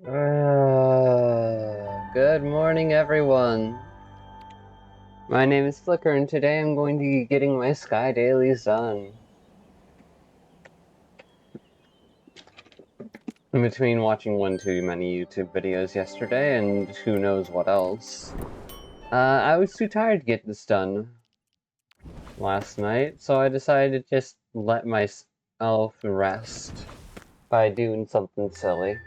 Good morning, everyone. My name is Flicker, and today I'm going to be getting my Sky Dailies done. In between watching one too many YouTube videos yesterday and who knows what else, I was too tired to get this done last night, so I decided to just let myself rest by doing something silly.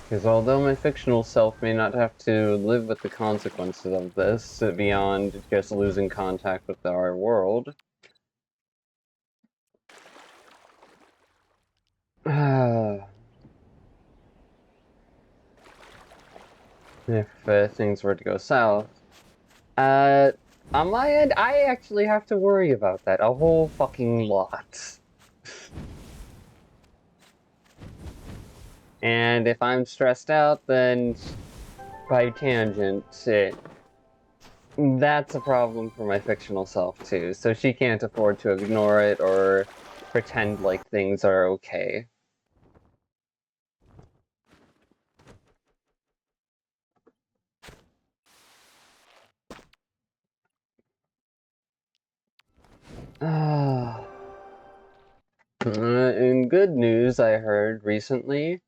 Because although my fictional self may not have to live with the consequences of this beyond just losing contact with our world, if things were to go south, on my end, I actually have to worry about that a whole fucking lot. And if I'm stressed out, then by tangent, that's a problem for my fictional self too, so she can't afford to ignore it or pretend like things are okay. In good news, I heard recently,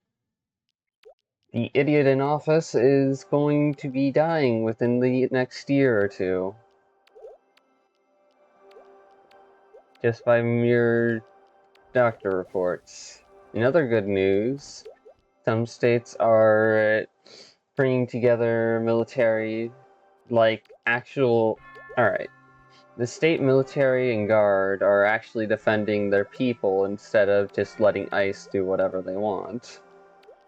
the idiot in office is going to be dying within the next year or two. Just by mere doctor reports. In other good news, some states are bringing together military, like actual... Alright. The state military and guard are actually defending their people instead of just letting ICE do whatever they want.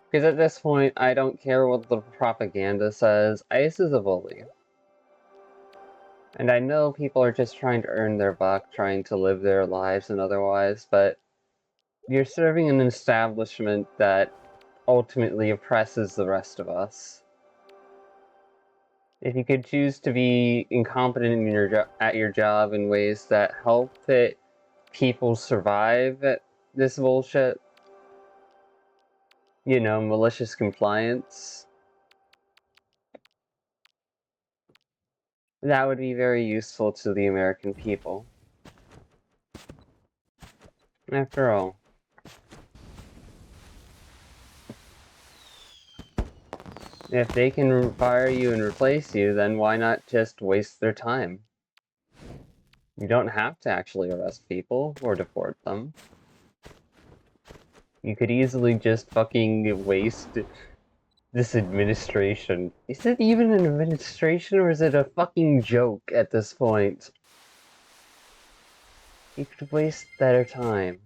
Because at this point, I don't care what the propaganda says, ICE is a bully. And I know people are just trying to earn their buck, trying to live their lives and otherwise, but you're serving an establishment that ultimately oppresses the rest of us. If you could choose to be incompetent in at your job in ways that help people survive this bullshit, you know, malicious compliance, that would be very useful to the American people. After all, if they can fire you and replace you, then why not just waste their time? You don't have to actually arrest people or deport them. You could easily just fucking waste this administration. Is it even an administration or is it a fucking joke at this point? You could waste better time.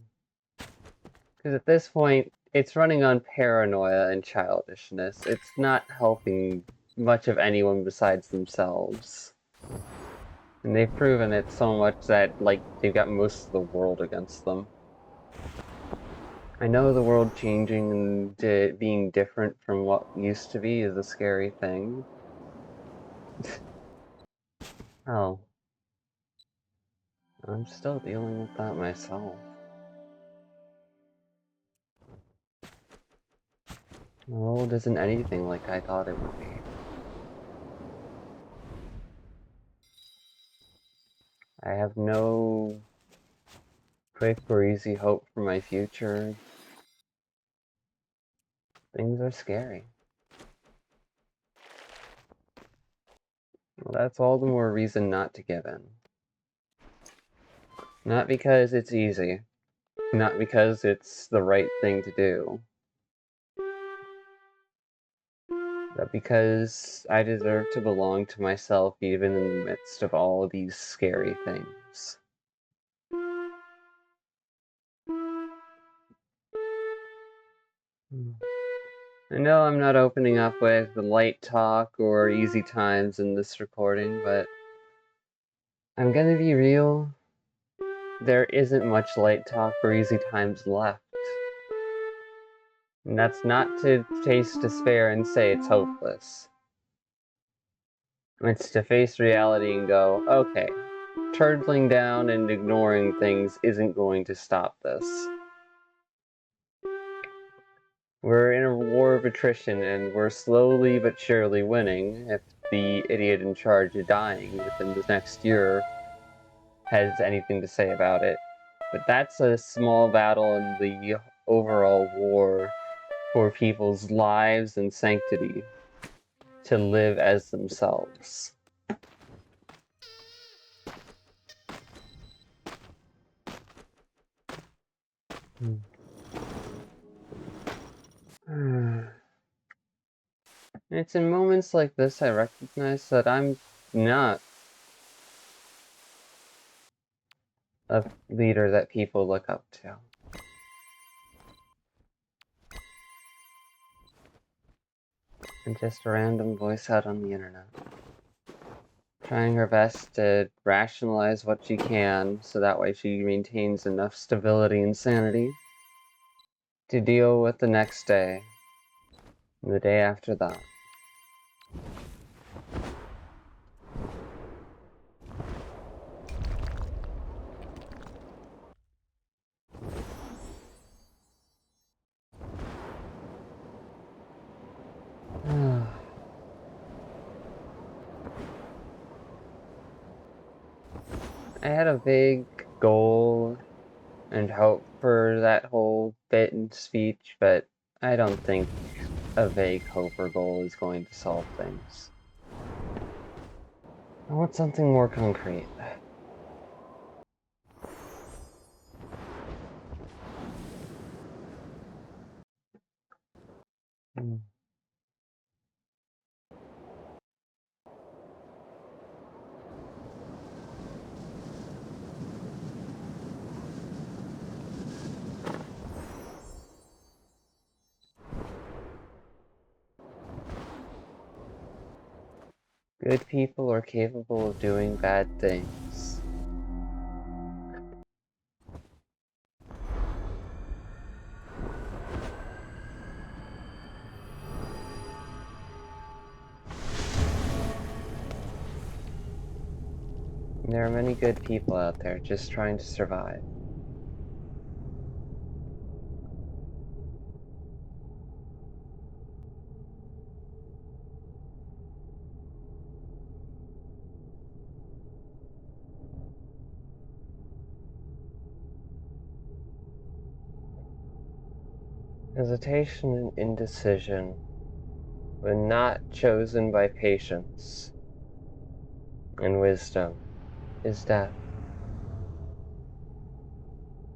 Because at this point, it's running on paranoia and childishness. It's not helping much of anyone besides themselves. And they've proven it so much that, like, they've got most of the world against them. I know the world changing and being different from what used to be is a scary thing. Oh. I'm still dealing with that myself. The world isn't anything like I thought it would be. I have no quick or easy hope for my future. Things are scary. Well, that's all the more reason not to give in. Not because it's easy. Not because it's the right thing to do. But because I deserve to belong to myself even in the midst of all of these scary things. I know I'm not opening up with light talk or easy times in this recording, but I'm gonna be real. There isn't much light talk or easy times left. And that's not to taste despair and say it's hopeless. It's to face reality and go, okay, turtling down and ignoring things isn't going to stop this. We're in a war of attrition, and we're slowly but surely winning if the idiot in charge of dying within the next year has anything to say about it. But that's a small battle in the overall war for people's lives and sanctity to live as themselves. It's in moments like this I recognize that I'm not a leader that people look up to. I'm just a random voice out on the internet, trying her best to rationalize what she can so that way she maintains enough stability and sanity to deal with the next day and the day after that. I had a vague goal and hope for that whole bit and speech, but I don't think a vague hope or goal is going to solve things. I want something more concrete. Good people are capable of doing bad things. There are many good people out there just trying to survive. Hesitation and indecision, when not chosen by patience and wisdom, is death.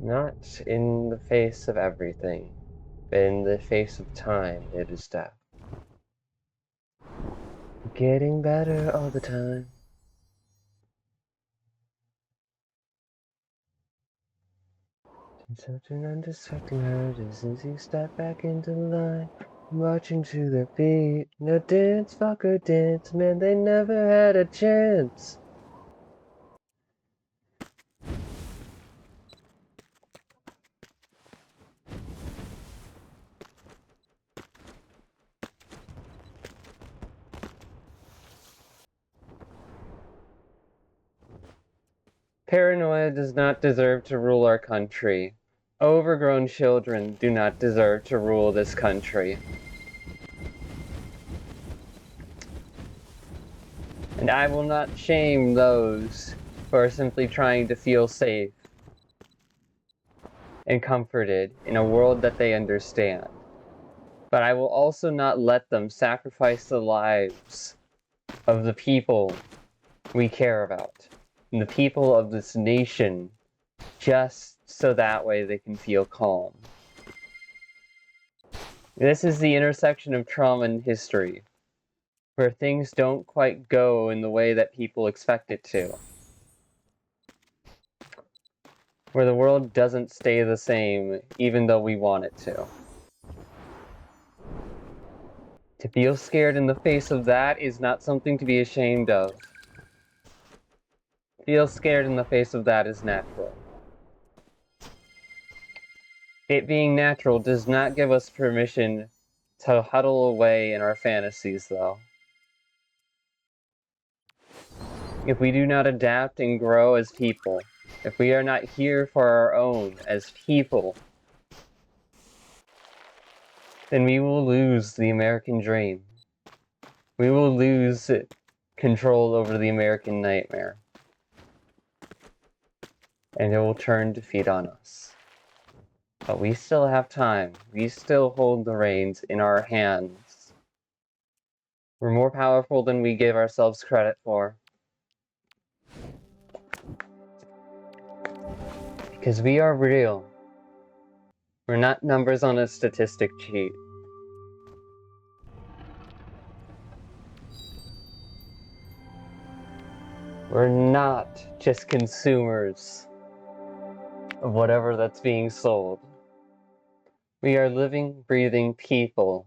Not in the face of everything, but in the face of time, it is death. Getting better all the time. Such an undistracting herd as you step back into line, marching to their feet. No dance, fucker, dance, man, they never had a chance. Paranoia does not deserve to rule our country. Overgrown children do not deserve to rule this country. And I will not shame those who are simply trying to feel safe and comforted in a world that they understand. But I will also not let them sacrifice the lives of the people we care about, and the people of this nation, just so that way they can feel calm. This is the intersection of trauma and history, where things don't quite go in the way that people expect it to. Where the world doesn't stay the same, even though we want it to. To feel scared in the face of that is not something to be ashamed of. Feel scared in the face of that is natural. It being natural does not give us permission to huddle away in our fantasies, though. if we do not adapt and grow as people, if we are not here for our own as people, then we will lose the American dream. We will lose control over the American nightmare. And it will turn to feed on us. But we still have time. We still hold the reins in our hands. We're more powerful than we give ourselves credit for. Because we are real. We're not numbers on a statistic sheet. We're not just consumers of whatever that's being sold. We are living, breathing people.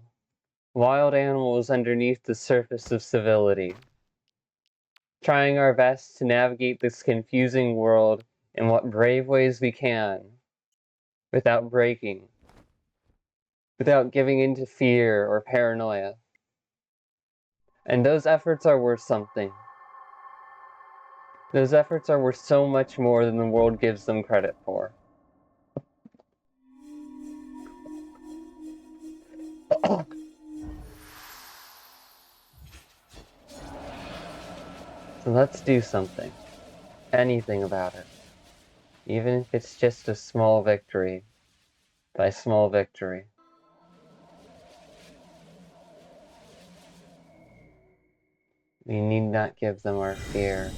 Wild animals underneath the surface of civility. Trying our best to navigate this confusing world in what brave ways we can, without breaking, without giving in to fear or paranoia. And those efforts are worth something. Those efforts are worth so much more than the world gives them credit for. So let's do something. Anything about it. Even if it's just a small victory. By small victory. We need not give them our fear.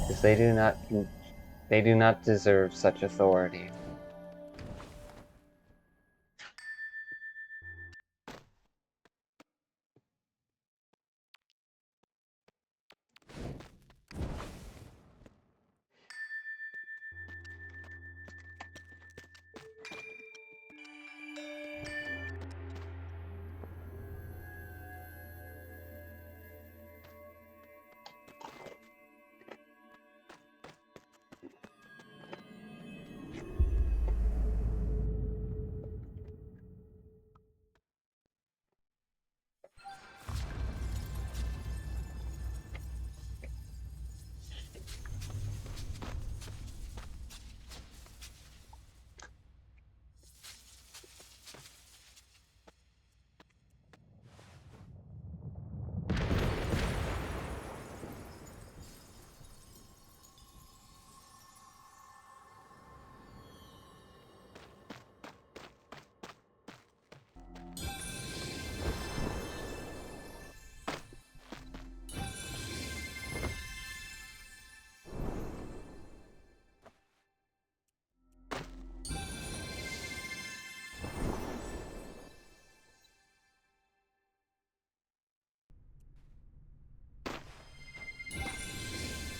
Because they do not deserve such authority.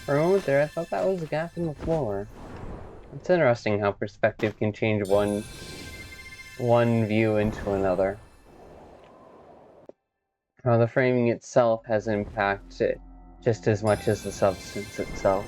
For a moment there, I thought that was a gap in the floor. It's interesting how perspective can change one view into another. How the framing itself has impacted just as much as the substance itself.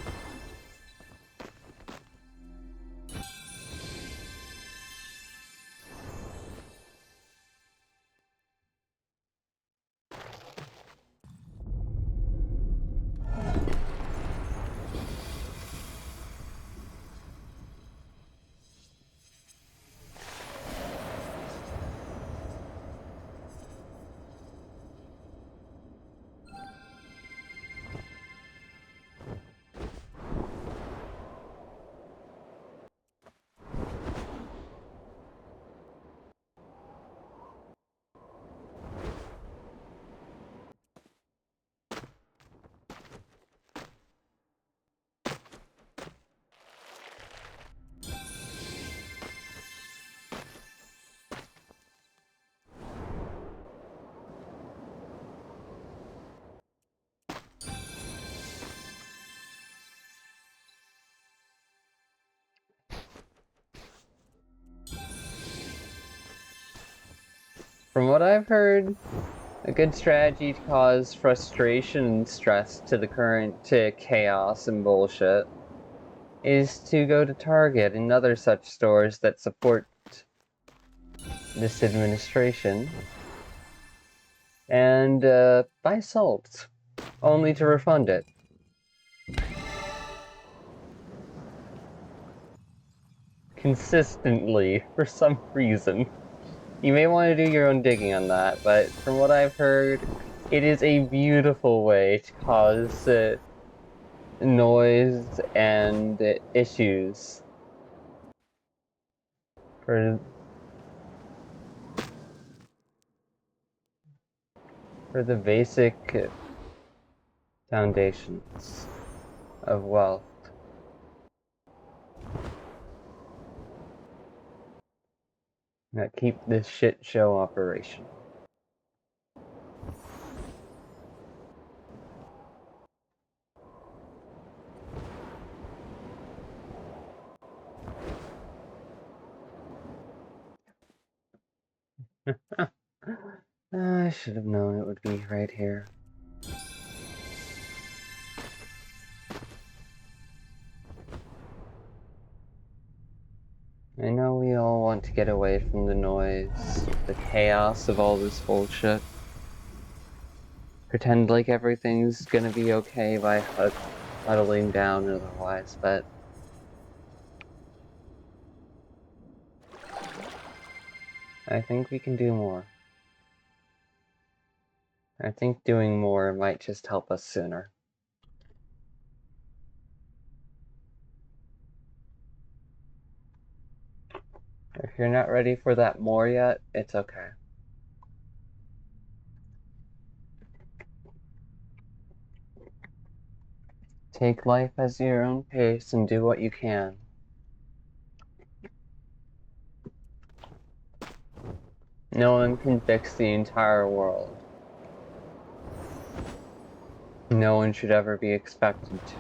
From what I've heard, a good strategy to cause frustration and stress to the current chaos and bullshit is to go to Target and other such stores that support this administration and buy salt, only to refund it. consistently for some reason. You may want to do your own digging on that, but from what I've heard, it is a beautiful way to cause noise and issues for the basic foundations of wealth. That keep this shit show operational. I should have known it would be right here. I know we all want to get away from the noise, the chaos of all this bullshit. Pretend like everything's gonna be okay by huddling down otherwise, but I think we can do more. I think doing more might just help us sooner. If you're not ready for that more yet, it's okay. Take life as your own pace and do what you can. No one can fix the entire world. No one should ever be expected to.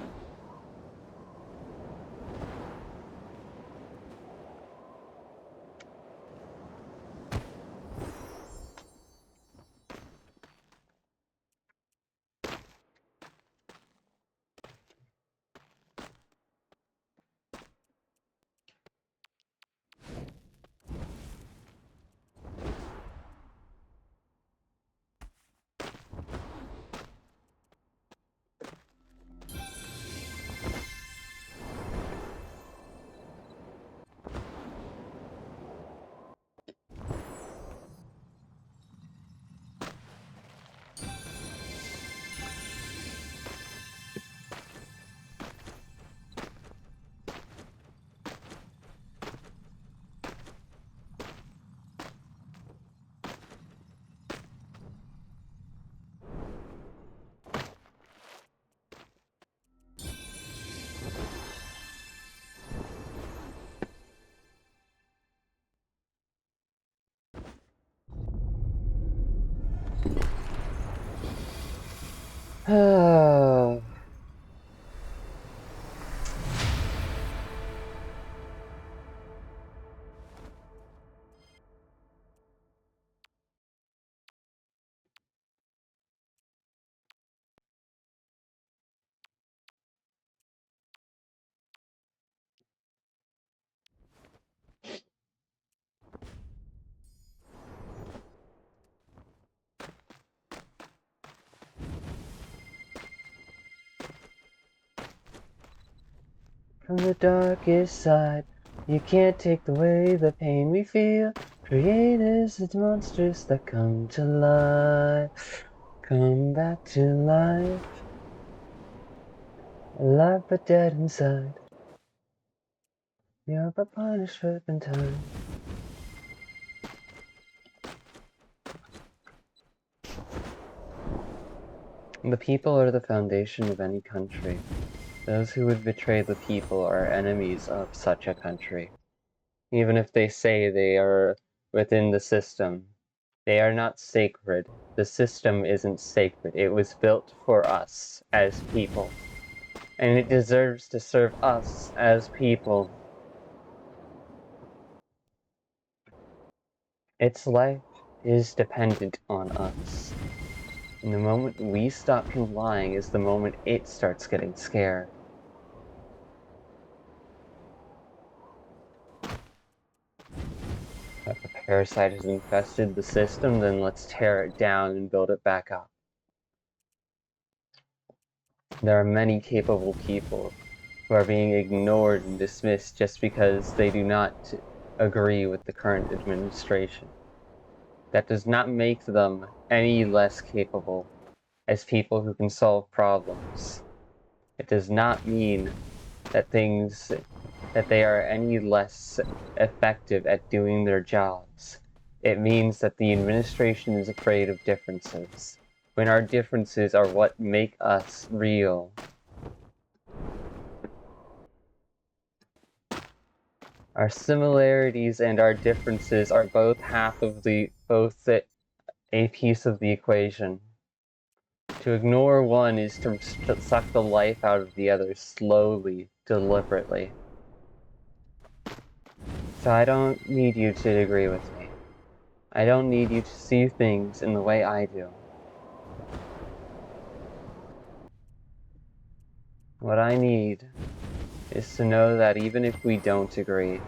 From the darkest side, you can't take away the pain we feel. Creators and monsters that come to life, come back to life. Alive but dead inside. You're but punished for time. The people are the foundation of any country. Those who would betray the people are enemies of such a country. Even if they say they are within the system, they are not sacred. The system isn't sacred. It was built for us as people. And it deserves to serve us as people. Its life is dependent on us. And the moment we stop complying is the moment it starts getting scared. If a parasite has infested the system, then let's tear it down and build it back up. There are many capable people who are being ignored and dismissed just because they do not agree with the current administration. That does not make them any less capable as people who can solve problems. It does not mean that they are any less effective at doing their jobs. It means that the administration is afraid of differences, when our differences are what make us real. Our similarities and our differences are both a piece of the equation. To ignore one is to suck the life out of the other slowly, deliberately. So I don't need you to agree with me. I don't need you to see things in the way I do. What I need is to know that even if we don't agree,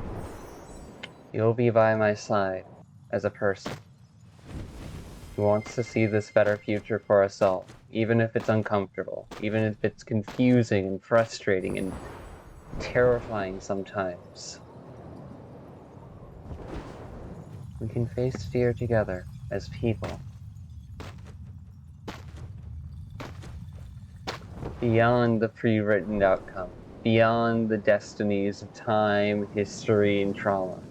you'll be by my side as a person who wants to see this better future for us all, even if it's uncomfortable, even if it's confusing and frustrating and terrifying sometimes. We can face fear together as people. Beyond the pre-written outcome, beyond the destinies of time, history, and trauma.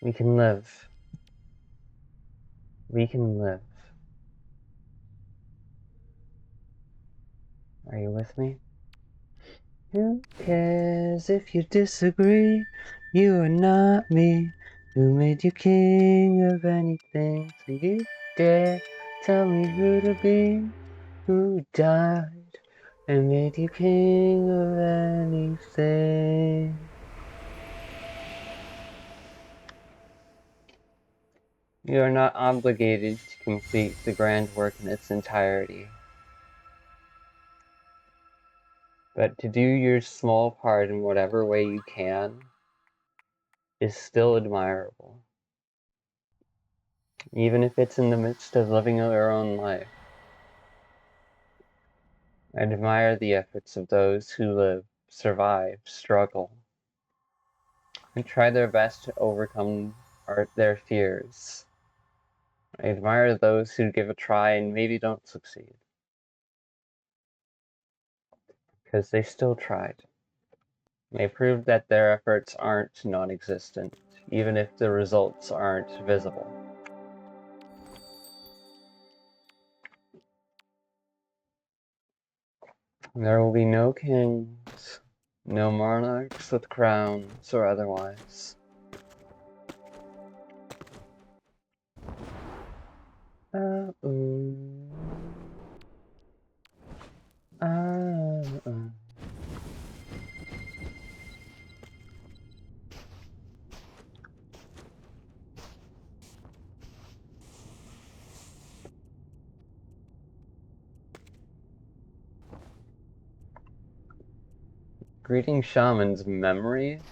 We can live. We can live. Are you with me? Who cares if you disagree? You are not me. Who made you king of anything? So you dare tell me who to be? Who died and made you king of anything? You are not obligated to complete the grand work in its entirety, but to do your small part in whatever way you can is still admirable, even if it's in the midst of living your own life. I admire the efforts of those who live, survive, struggle, and try their best to overcome their fears. I admire those who give a try and maybe don't succeed, because they still tried. They prove that their efforts aren't non-existent, even if the results aren't visible. There will be no kings, no monarchs with crowns or otherwise. Greeting Shaman's memory?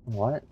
What?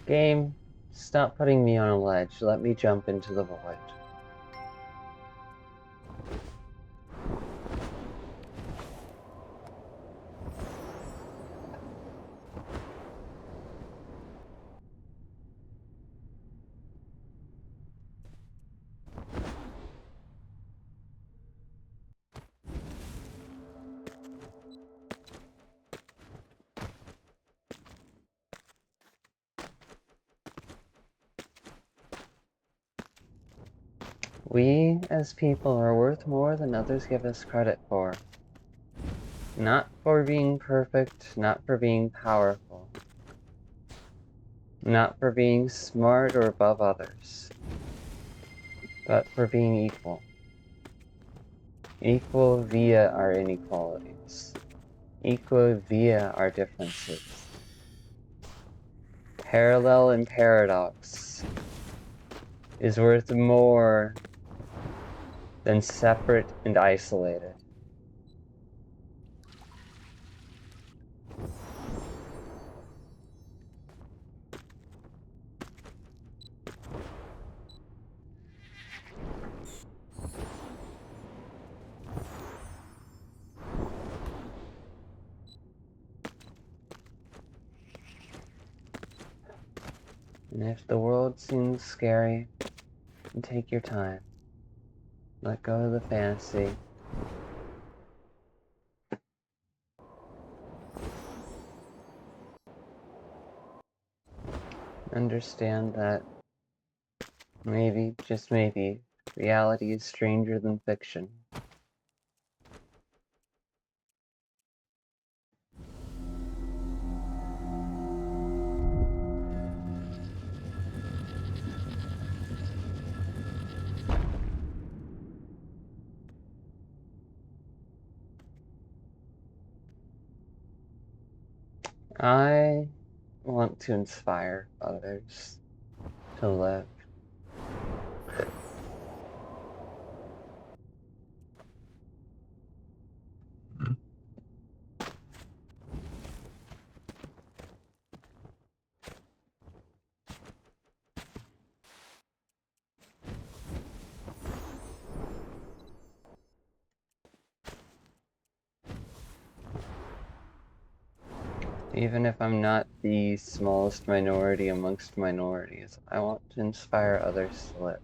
Game, stop putting me on a ledge. Let me jump into the void. We, as people, are worth more than others give us credit for. Not for being perfect, not for being powerful, not for being smart or above others, but for being equal. Equal via our inequalities. Equal via our differences. Parallel and paradox is worth more than separate and isolated. And if the world seems scary, take your time. Let go of the fantasy. Understand that maybe, just maybe, reality is stranger than fiction. I want to inspire others to live. Even if I'm not the smallest minority amongst minorities, I want to inspire others to live.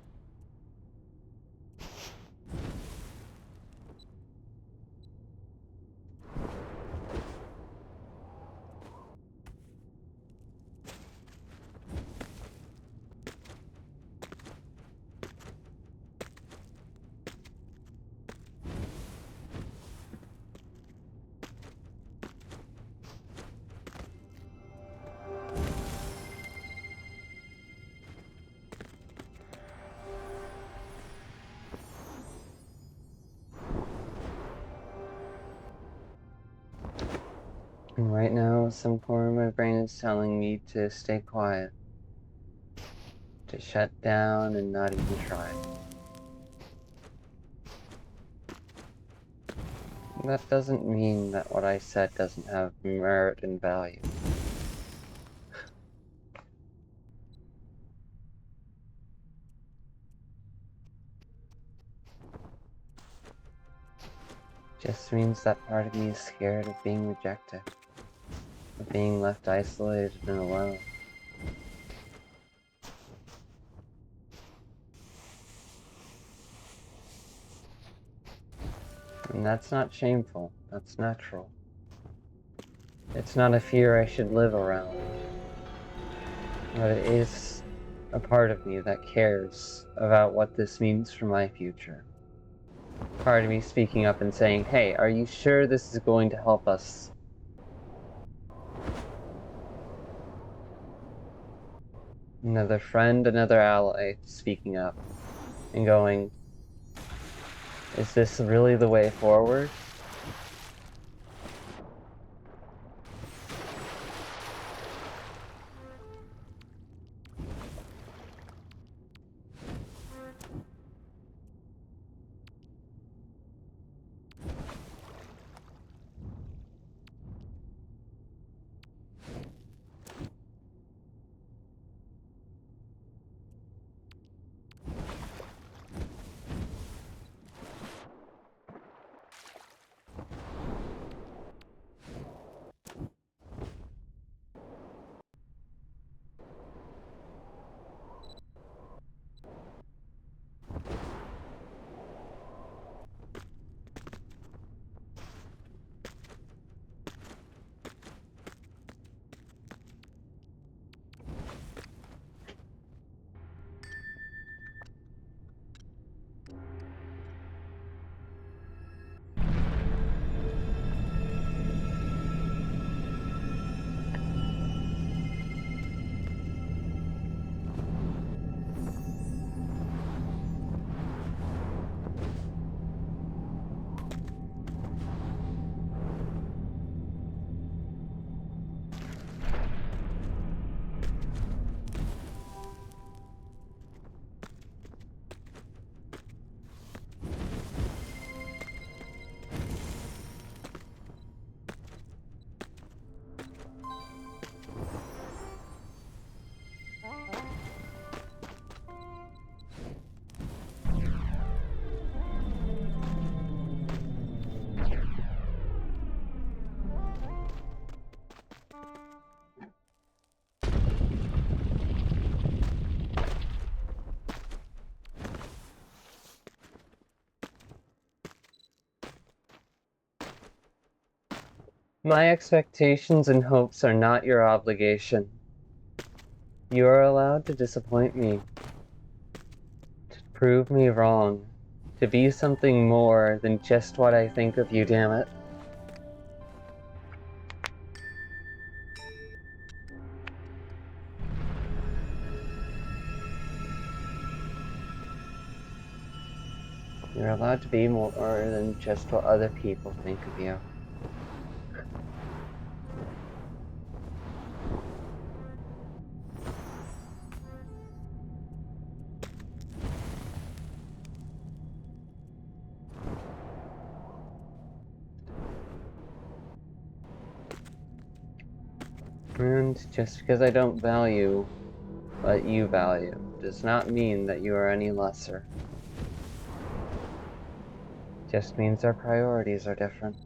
And right now, some corner of my brain is telling me to stay quiet, to shut down and not even try. That doesn't mean that what I said doesn't have merit and value. Just means that part of me is scared of being rejected, of being left isolated and alone. And that's not shameful, that's natural. It's not a fear I should live around, but it is a part of me that cares about what this means for my future. Part of me speaking up and saying, hey, are you sure this is going to help us? Another friend, another ally speaking up and going, is this really the way forward? My expectations and hopes are not your obligation. You are allowed to disappoint me, to prove me wrong, to be something more than just what I think of you, damn it. You're allowed to be more than just what other people think of you. And just because I don't value what you value does not mean that you are any lesser. Just means our priorities are different.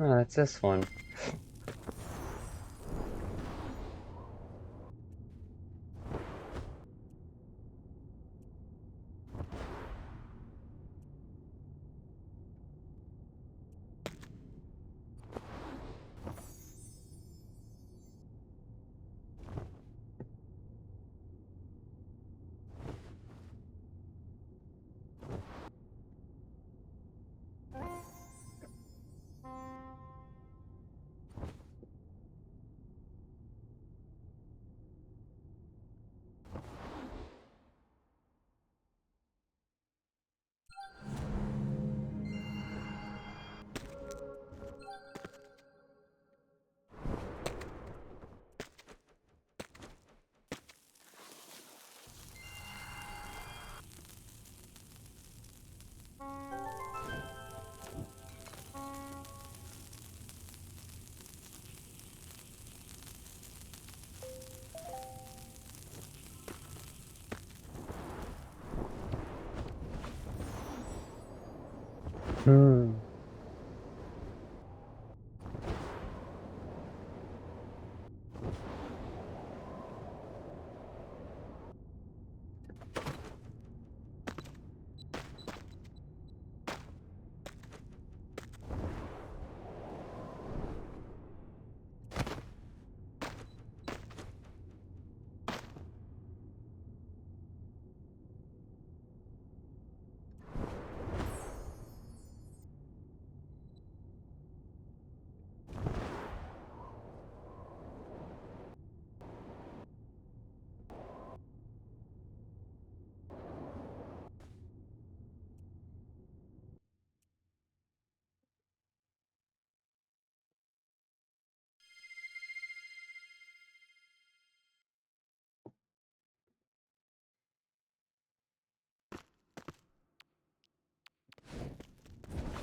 Oh, it's this one. Hmm.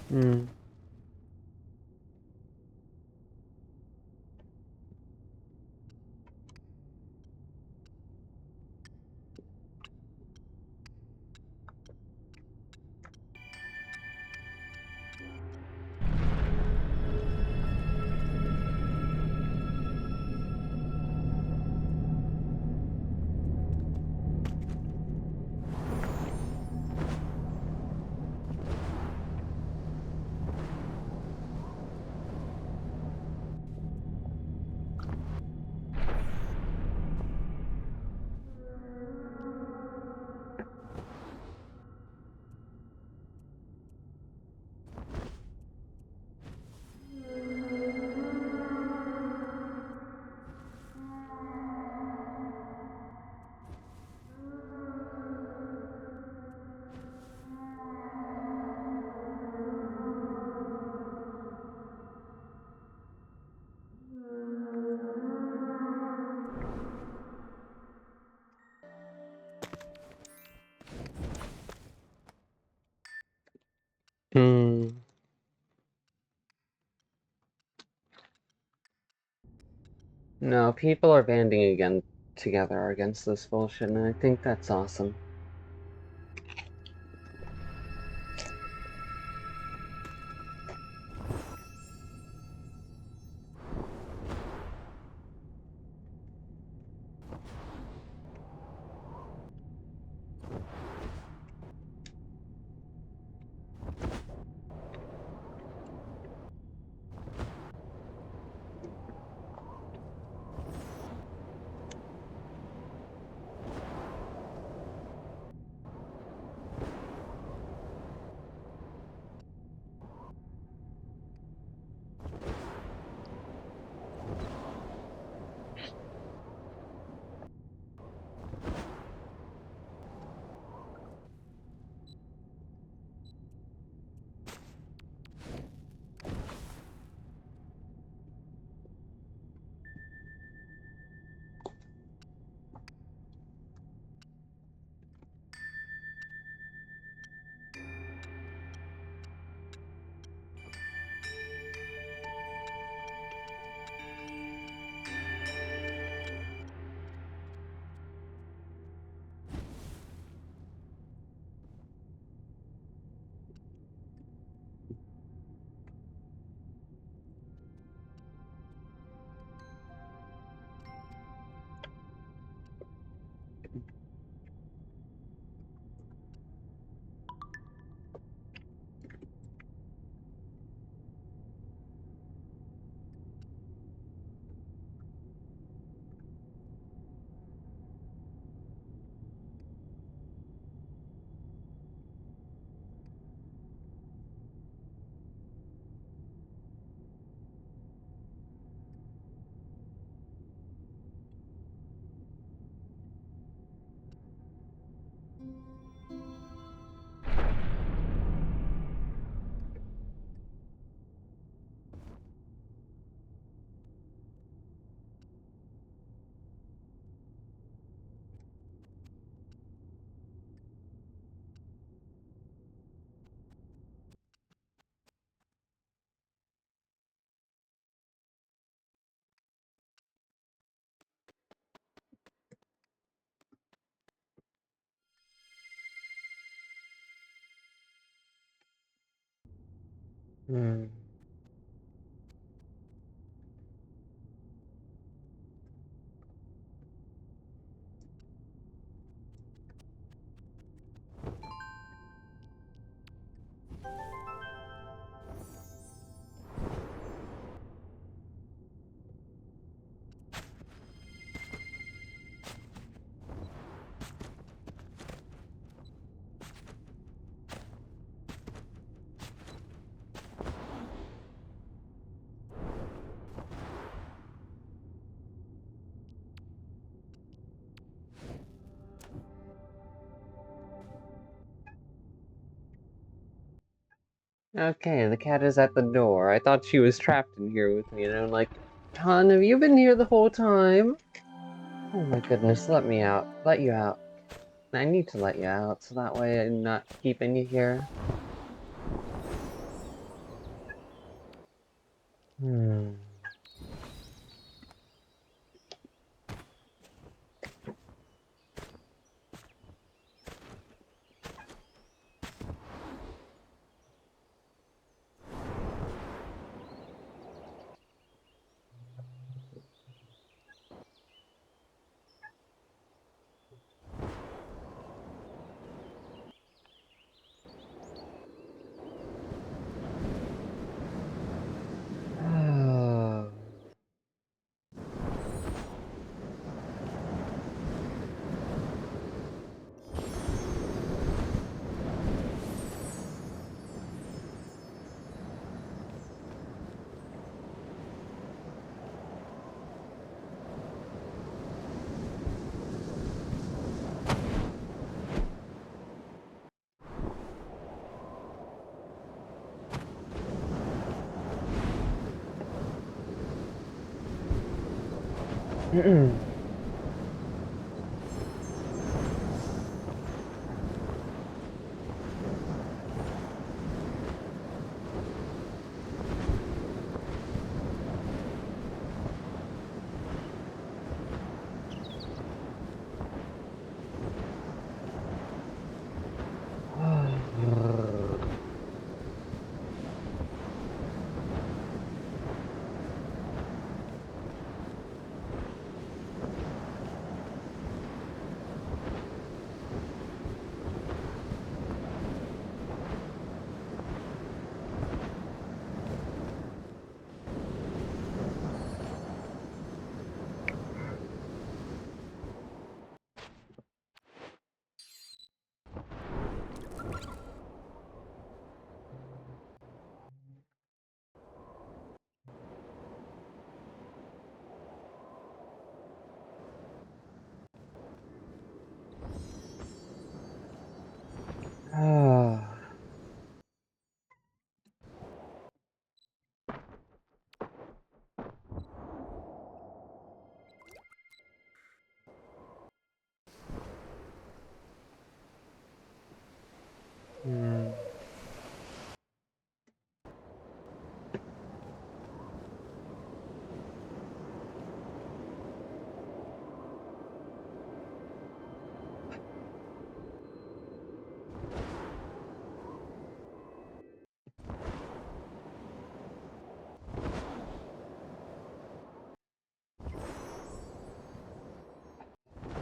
Hmm. Hmm. No, people are banding again together against this bullshit, and I think that's awesome. Hmm. Okay, the cat is at the door. I thought she was trapped in here with me, and I'm like, Hon, have you been here the whole time? Oh my goodness, let me out. Let you out. I need to let you out, so that way I'm not keeping you here. Hmm. Hmm.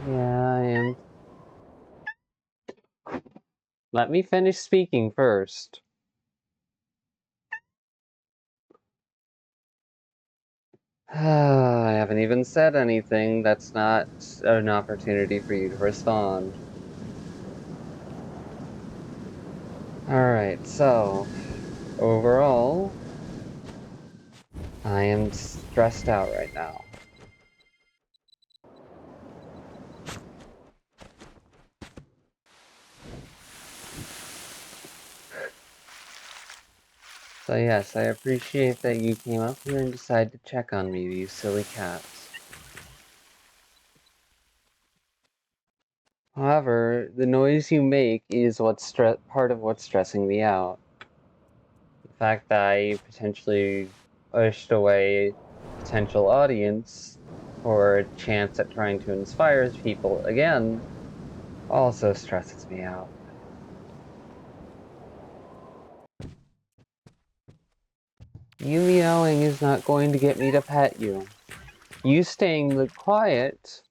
Yeah, I am. Let me finish speaking first. I haven't even said anything. That's not an opportunity for you to respond. Alright, so overall, I am stressed out right now. So yes, I appreciate that you came up here and decided to check on me, you silly cats. However, the noise you make is part of what's stressing me out. The fact that I potentially pushed away a potential audience for a chance at trying to inspire people again also stresses me out. You meowing is not going to get me to pet you. You staying quiet.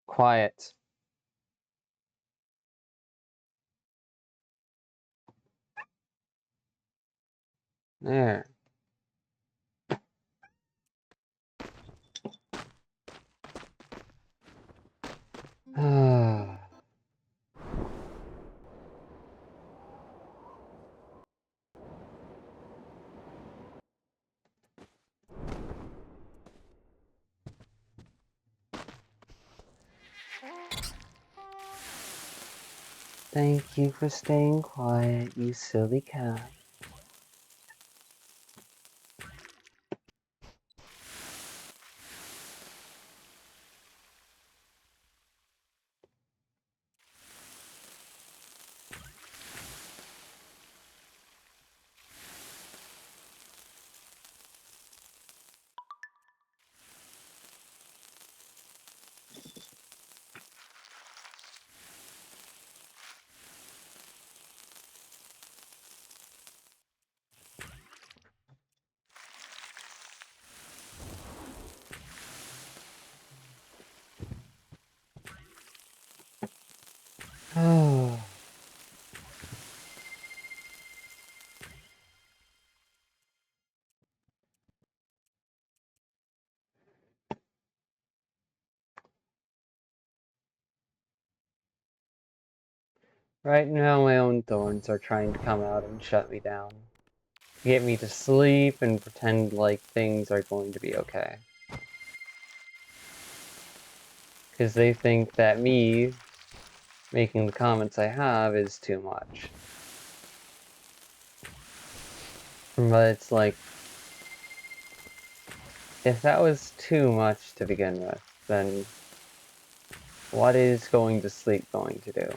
Quiet. There. Thank you for staying quiet, you silly cat. Oh. Right now, my own thorns are trying to come out and shut me down. Get me to sleep and pretend like things are going to be okay. Because they think that me making the comments I have is too much. But it's like, if that was too much to begin with, then what is going to sleep going to do?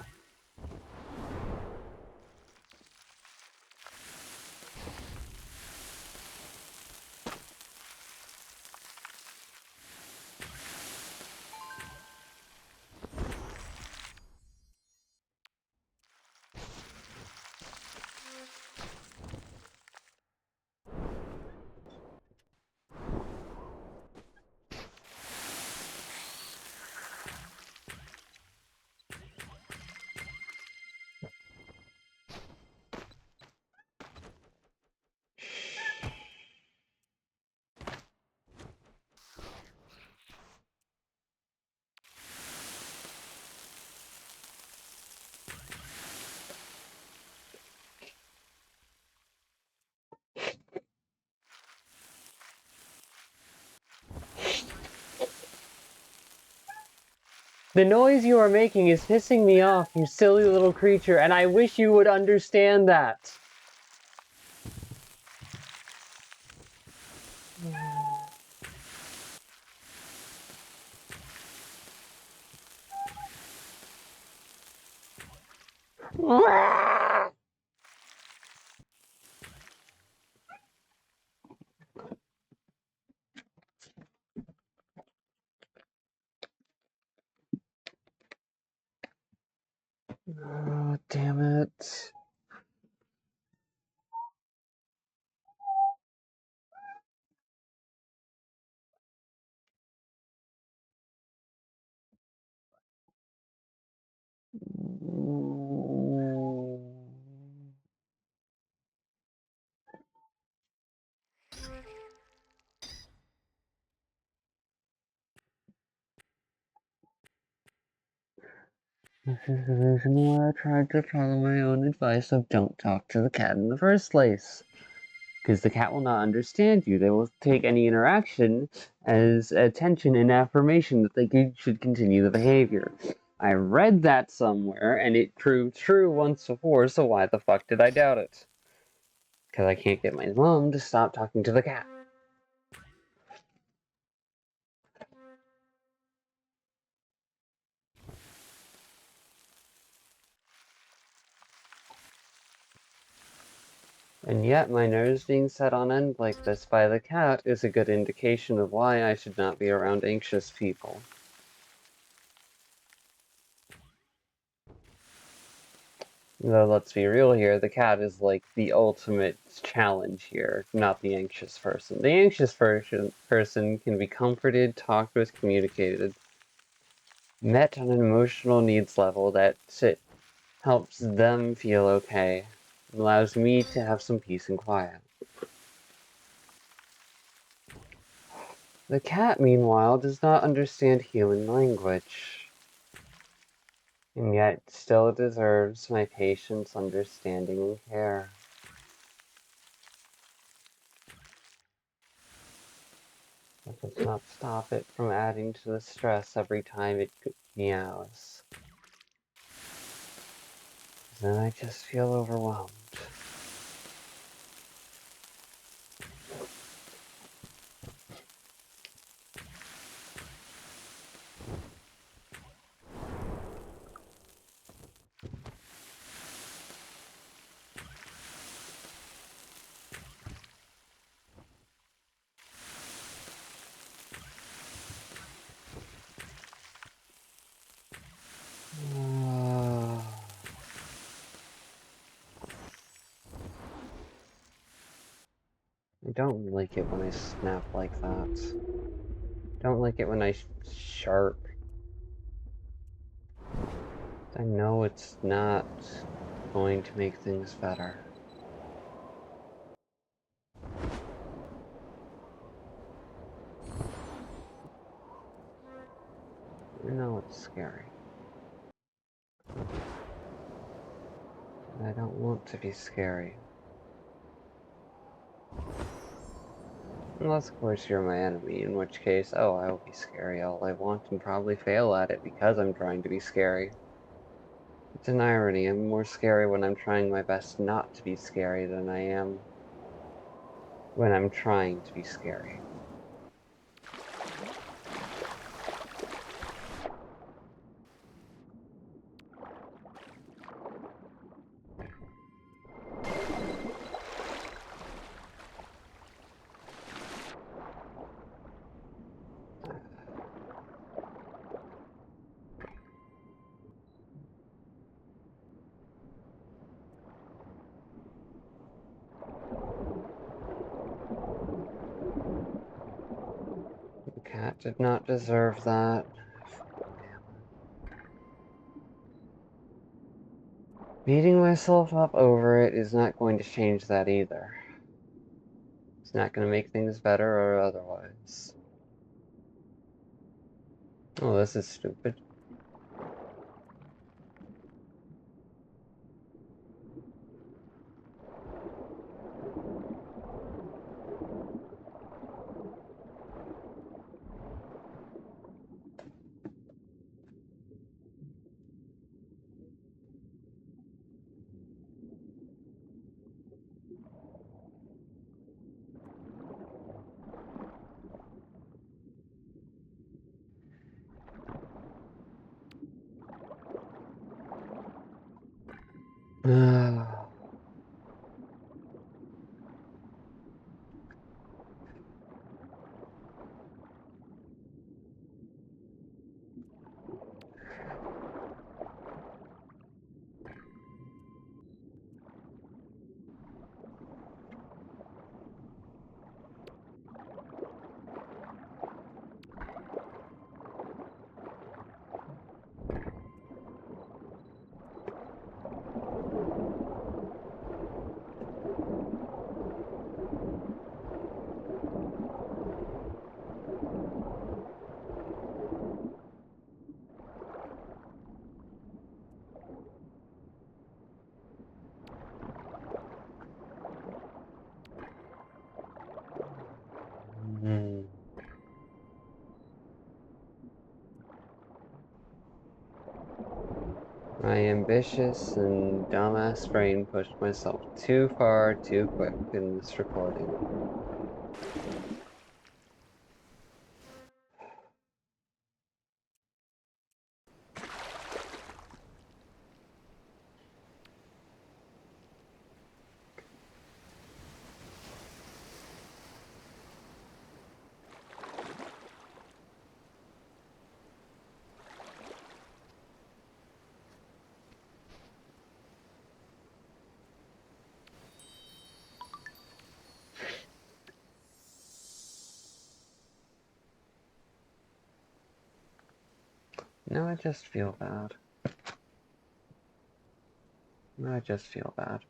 The noise you are making is pissing me off, you silly little creature, and I wish you would understand that. Oh, damn it. This is the reason why I tried to follow my own advice of don't talk to the cat in the first place. Because the cat will not understand you. They will take any interaction as attention and affirmation that they should continue the behavior. I read that somewhere, and it proved true once before, so why the fuck did I doubt it? Because I can't get my mom to stop talking to the cat. And yet, my nerves being set on end like this by the cat is a good indication of why I should not be around anxious people. Though, let's be real here, the cat is like the ultimate challenge here, not the anxious person. The anxious person can be comforted, talked with, communicated, met on an emotional needs level that helps them feel okay, allows me to have some peace and quiet. The cat, meanwhile, does not understand human language, and yet still deserves my patience, understanding, and care. That does not stop it from adding to the stress every time it meows. Then I just feel overwhelmed. I don't like it when I snap like that. Don't like it when I sharp. I know it's not going to make things better. I know it's scary. I don't want to be scary. Unless, of course, you're my enemy, in which case, oh, I will be scary all I want and probably fail at it because I'm trying to be scary. It's an irony. I'm more scary when I'm trying my best not to be scary than I am when I'm trying to be scary. The cat did not deserve that. Beating myself up over it is not going to change that either. It's not going to make things better or otherwise. Oh, this is stupid. My ambitious and dumbass brain pushed myself too far too quick in this recording. Now I just feel bad. Now I just feel bad.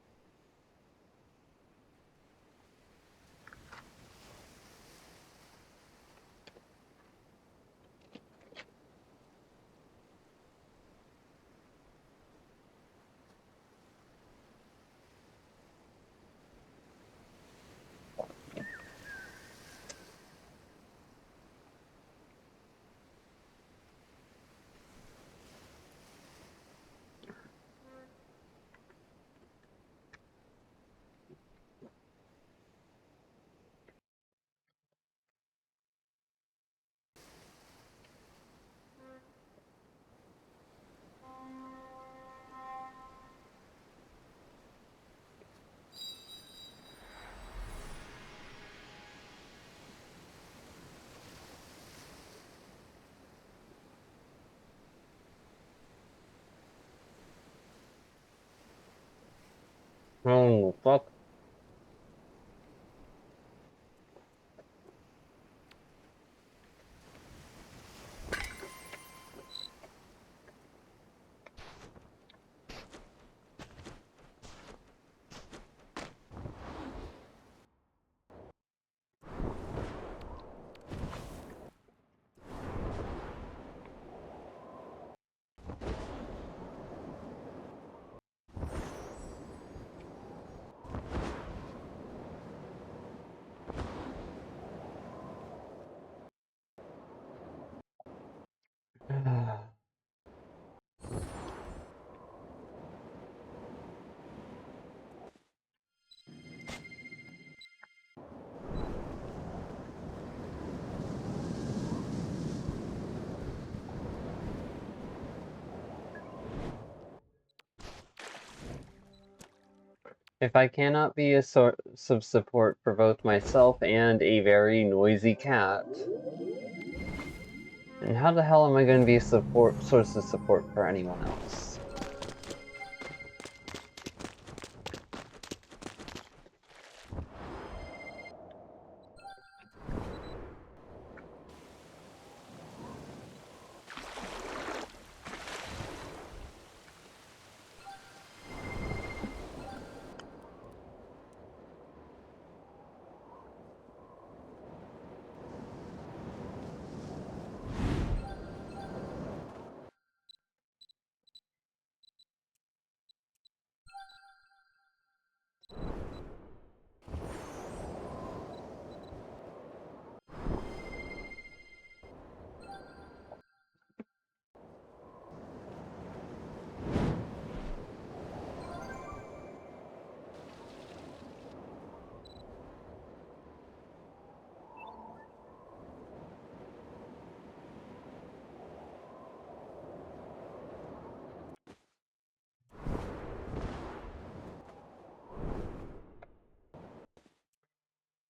Oh, fuck. If I cannot be a source of support for both myself and a very noisy cat, then how the hell am I going to be a source of support for anyone else?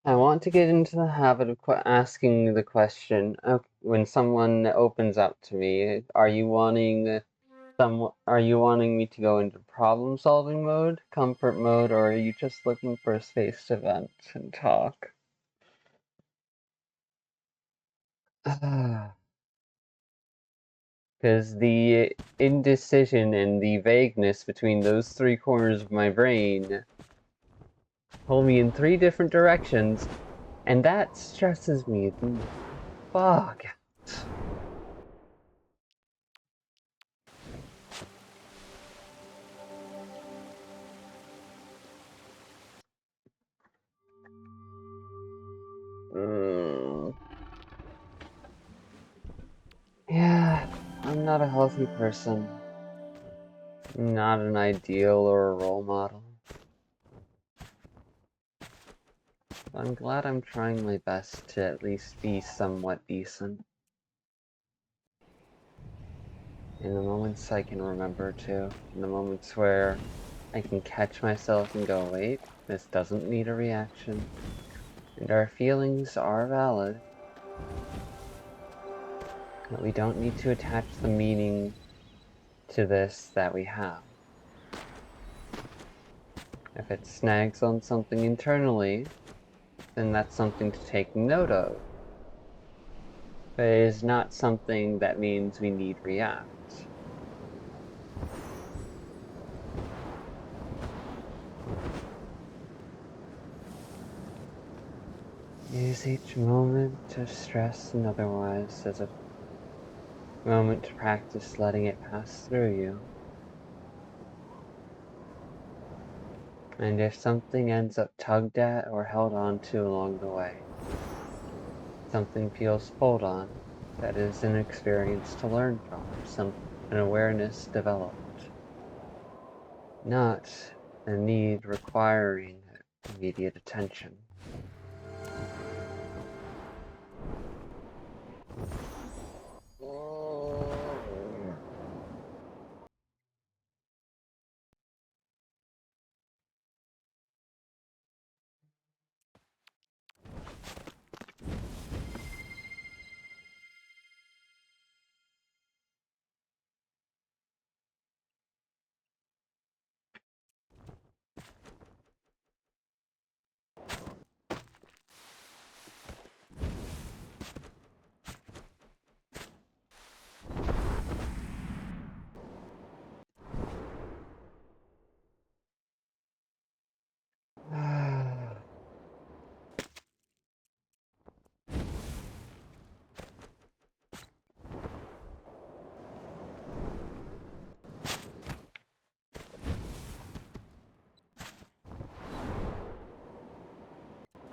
I want to get into the habit of asking the question when someone opens up to me, are you wanting me to go into problem-solving mode, comfort mode, or are you just looking for a space to vent and talk? Because the indecision and the vagueness between those three corners of my brain pull me in three different directions, and that stresses me the fuck out. Yeah, I'm not a healthy person. Not an ideal or a role model. I'm glad I'm trying my best to at least be somewhat decent. In the moments I can remember to, in the moments where I can catch myself and go, wait, this doesn't need a reaction. And our feelings are valid. But we don't need to attach the meaning to this that we have. If it snags on something internally, then that's something to take note of. But it is not something that means we need react. Use each moment of stress and otherwise as a moment to practice letting it pass through you. And if something ends up tugged at or held on to along the way, something feels pulled on, that is an experience to learn from, an awareness developed. Not a need requiring immediate attention.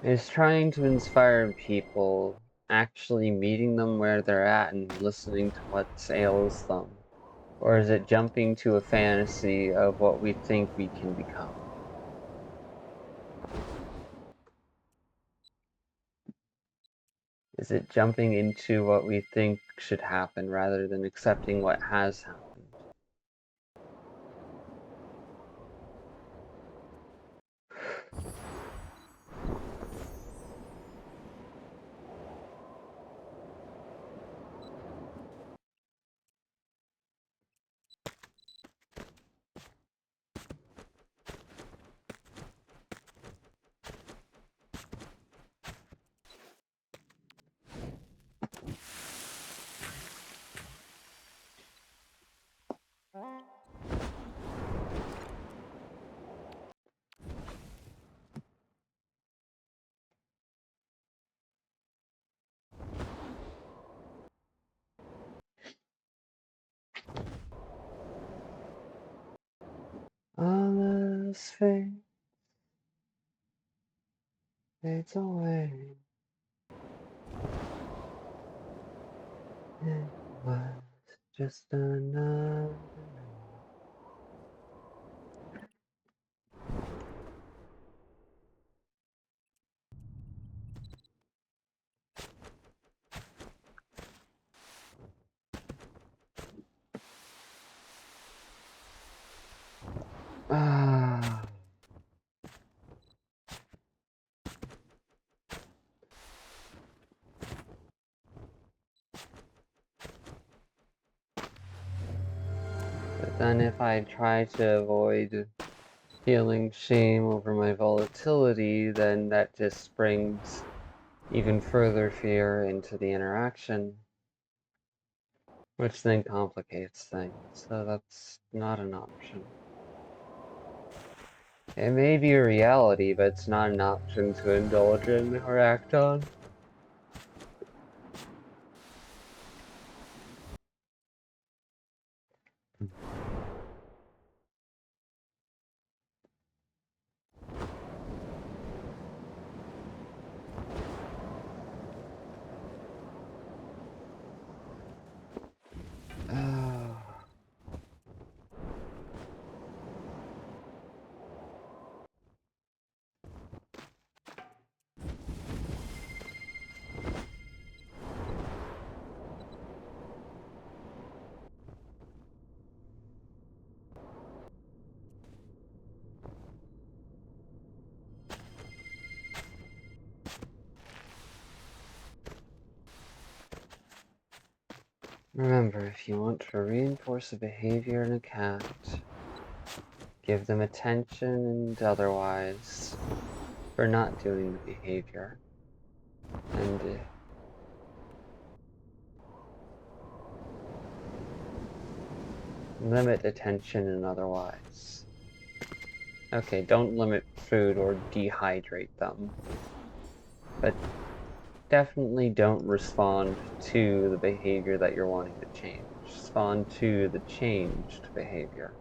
Is trying to inspire people, actually meeting them where they're at and listening to what ails them? Or is it jumping to a fantasy of what we think we can become? Is it jumping into what we think should happen rather than accepting what has happened? just fades away. It was just another night. But then if I try to avoid feeling shame over my volatility, then that just brings even further fear into the interaction, which then complicates things. So that's not an option. It may be a reality, but it's not an option to indulge in or act on. Remember, if you want to reinforce a behavior in a cat, give them attention and otherwise for not doing the behavior. And limit attention and otherwise. Okay, don't limit food or dehydrate them. But definitely don't respond to the behavior that you're wanting to change. Respond to the changed behavior.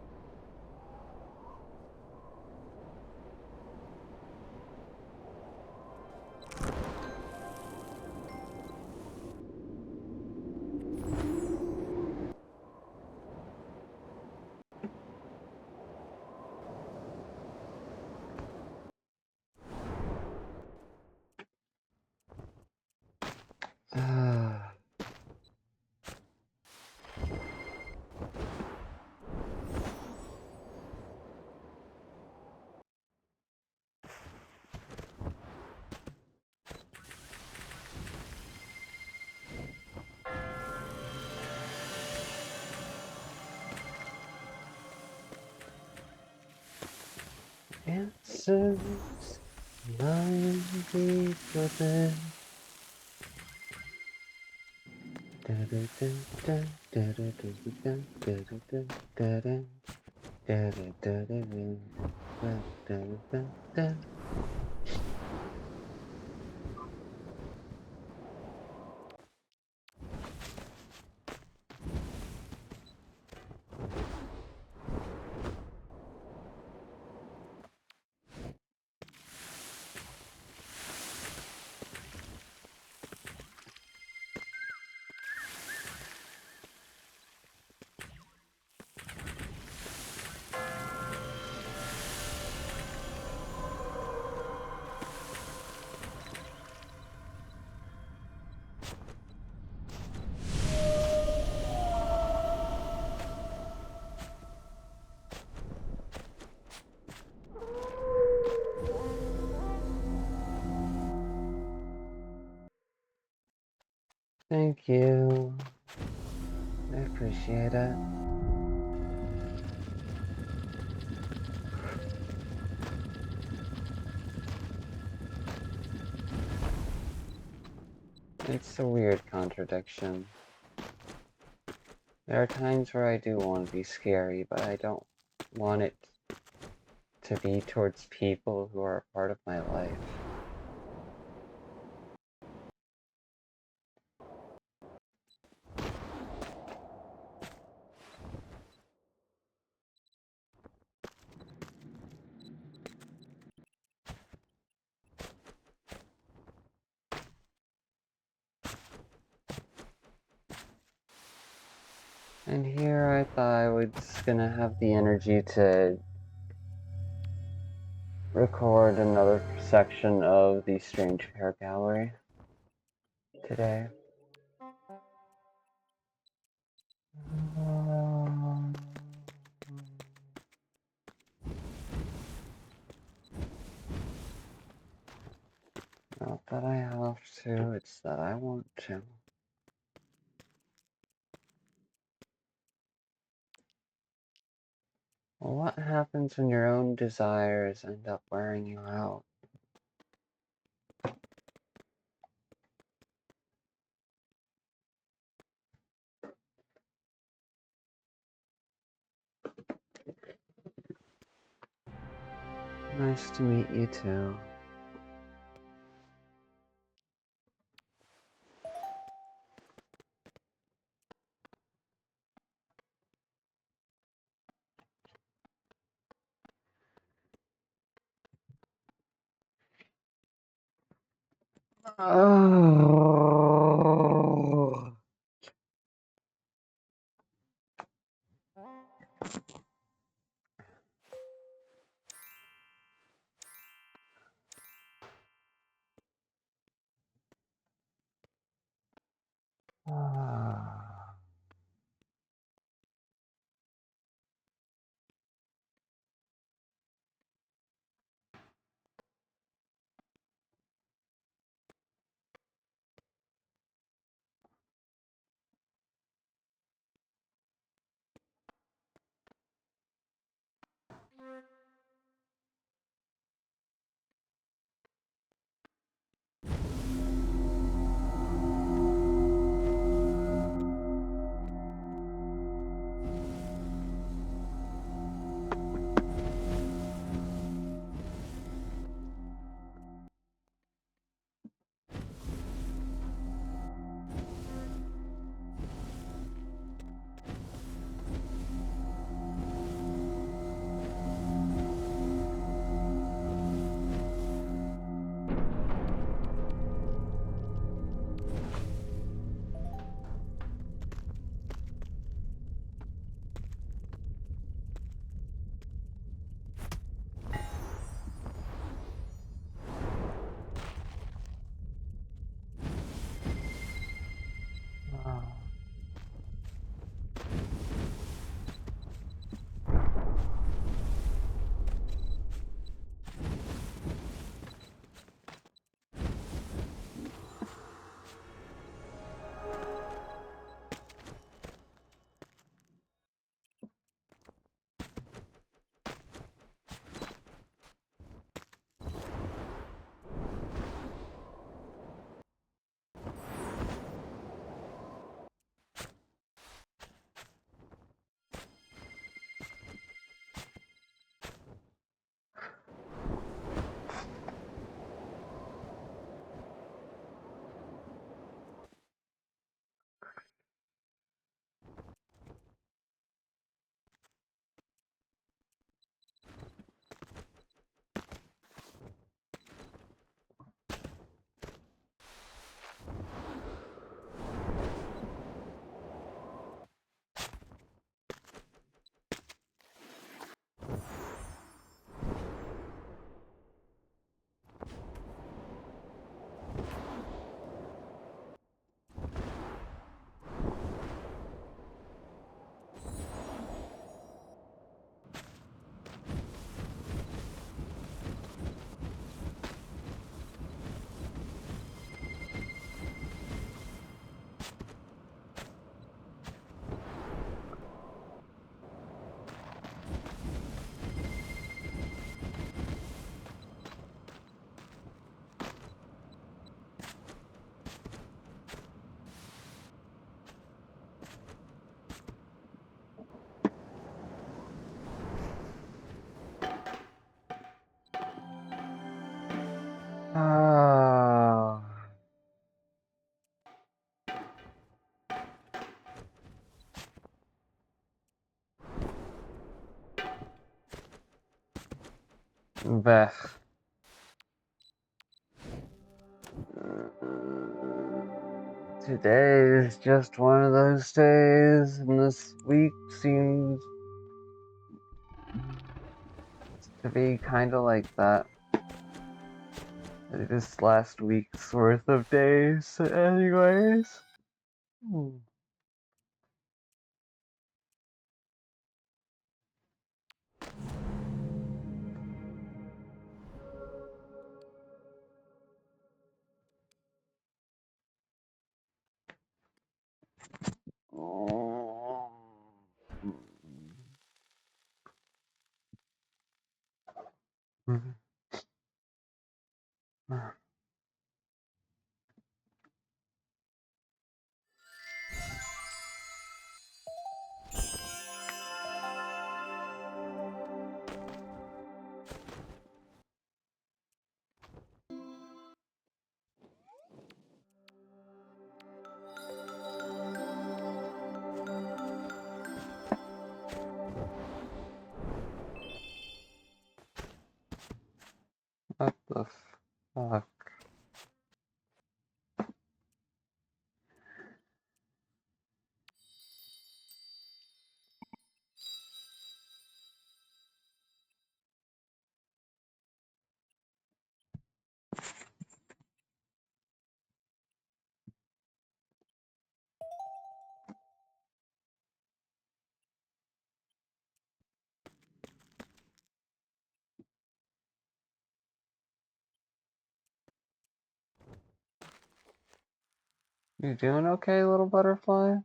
Answers lying deep within. Thank you. I appreciate it. It's a weird contradiction. There are times where I do want to be scary, but I don't want it to be towards people who are a part of my life. And here I thought I was gonna have the energy to record another section of the Strange Pair Gallery today. Not that I have to, it's that I want to. Well, what happens when your own desires end up wearing you out? Nice to meet you too. Oh. Ah. Blech. Today is just one of those days, and this week seems to be kind of like that. This last week's worth of days, anyways. What the fuck? You doing okay, little butterfly?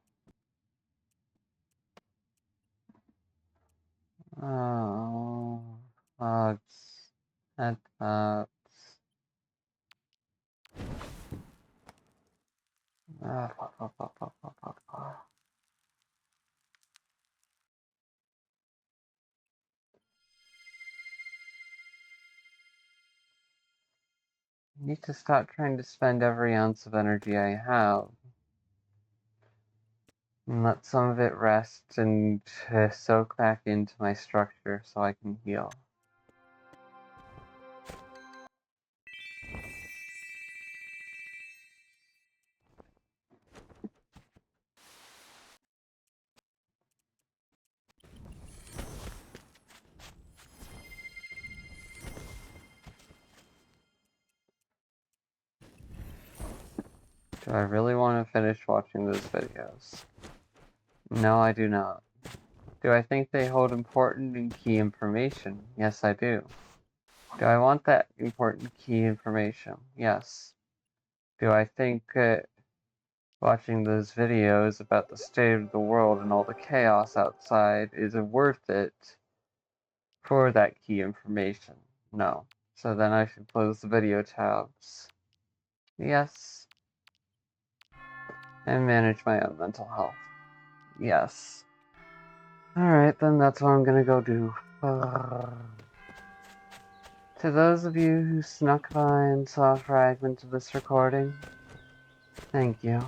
Oh, hugs. And hugs. I need to stop trying to spend every ounce of energy I have. And let some of it rest and soak back into my structure so I can heal. Do I really want to finish watching those videos? No, I do not. Do I think they hold important and key information? Yes, I do. Do I want that important key information? Yes. Do I think watching those videos about the state of the world and all the chaos outside is worth it for that key information? No. So then I should close the video tabs. Yes. And manage my own mental health. Yes. Alright, then that's what I'm gonna go do. To those of you who snuck by and saw a fragment of this recording, thank you.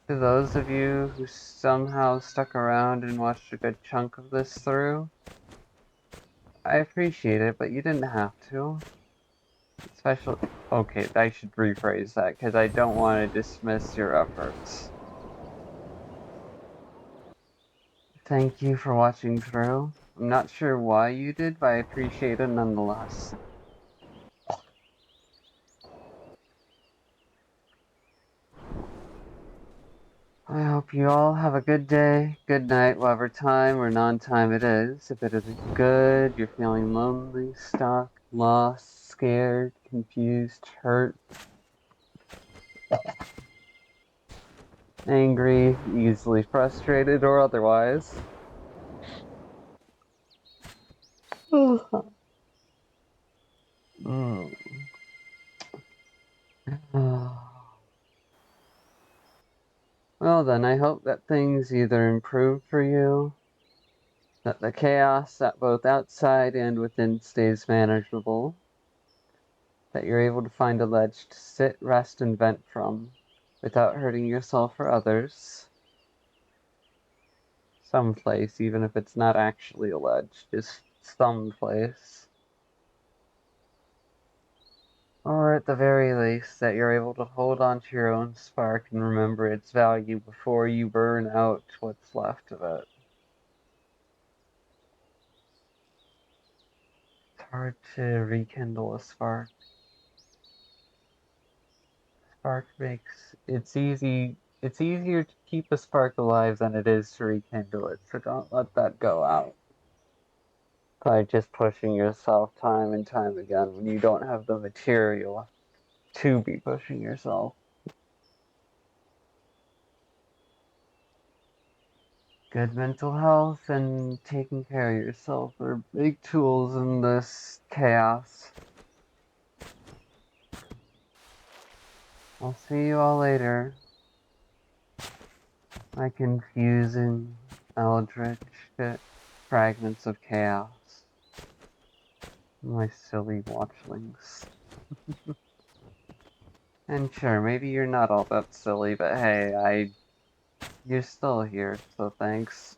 To those of you who somehow stuck around and watched a good chunk of this through, I appreciate it, but you didn't have to. Especially, okay, I should rephrase that, because I don't want to dismiss your efforts. Thank you for watching through. I'm not sure why you did, but I appreciate it nonetheless. I hope you all have a good day, good night, whatever time or non-time it is. If it isn't good, you're feeling lonely, stuck, lost, scared, confused, hurt, angry, easily frustrated, or otherwise. Well then, I hope that things either improve for you, that the chaos that both outside and within stays manageable, that you're able to find a ledge to sit, rest, and vent from without hurting yourself or others. Someplace, even if it's not actually a ledge, just someplace. Or at the very least, that you're able to hold on to your own spark and remember its value before you burn out what's left of it. It's hard to rekindle a spark. Spark makes it's easier to keep a spark alive than it is to rekindle it, so don't let that go out by just pushing yourself time and time again when you don't have the material to be pushing yourself. Good mental health and taking care of yourself are big tools in this chaos. I'll see you all later. My confusing, eldritch fragments of chaos. My silly watchlings. And sure, maybe you're not all that silly, but hey, you're still here, so thanks.